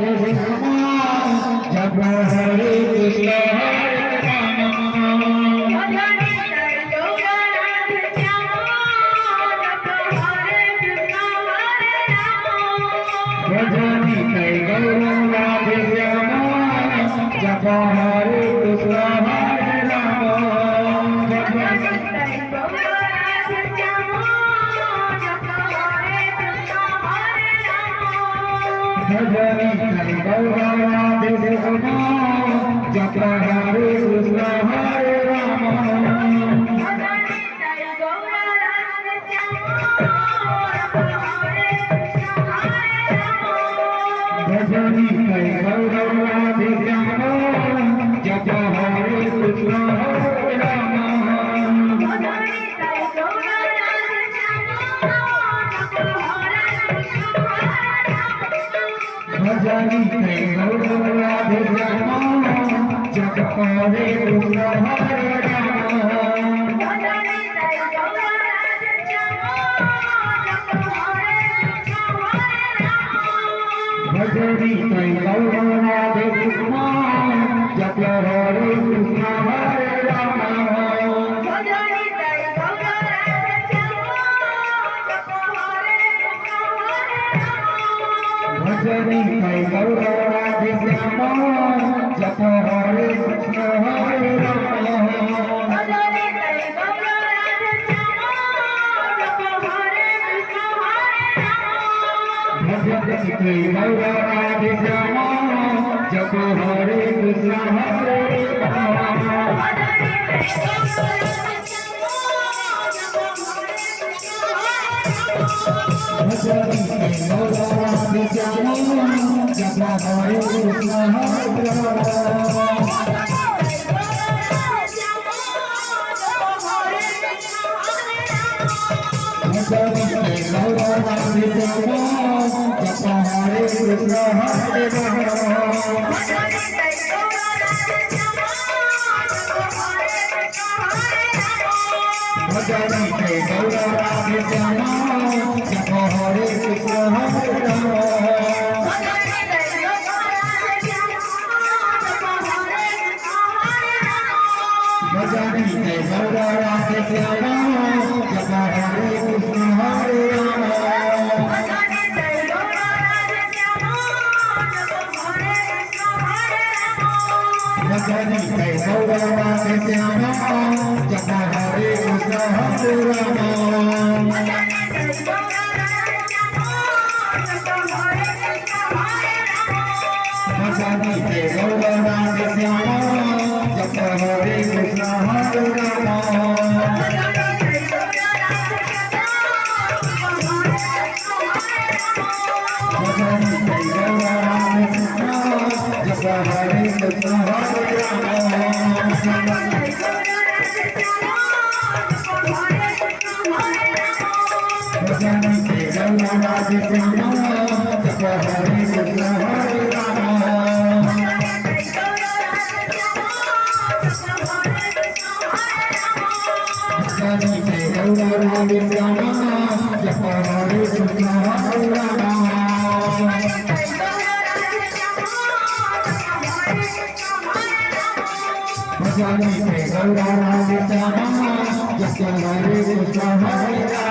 जप हरे कृष्ण हरे भजनी कई गौरव राधे श्याम जप हरे कृष्ण हरे राम भजनी कई गौरव राधे श्याम जप हरे कृष्ण हरे राम भजनी कई गौरव राधे श्याम जप हरे कृष्ण हरे भजनी कई गौरव राधे श्याम जप हरे कृष्ण हरे राम भजनी कई गौरव राधे श्याम जप हरे कृष्ण हरे राम भजनी कई गौरव राधे कृष्ण जप हरे कृष्ण हरे राम भजनी कई गौरव राधे श्याम जप हरे कृष्ण हरे राम भजनी कई गौरव राधे श्याम जप हरे कृष्ण हरे राम भजनी कई गौरव राधे श्याम जप हरे कृष्ण हरे राम भजनी कई गौरव राधे श्याम जप हरे कृष्ण हरे राम भजनी कई गौरव राधे श्याम जप हरे कृष्ण हरे राम भजनी कई गौरव राधे श्याम जप हरे कृष्ण हरे राम भजनी कई गौरव राधे श्याम जप हरे कृष्ण हरे राम भजनी कई गौरव राधे श्याम जप हरे कृष्ण हरे राम भजनी कई गौरव राधे श्याम जप हरे कृष्ण हरे राम भजनी कई गौरव राधे श्याम जप हरे कृष्ण हरे राम भजनी कई गौरव राधे श्याम जप हरे कृष्ण हरे राम भजनी कई गौरव राधे श्याम जप हरे कृष्ण हरे राम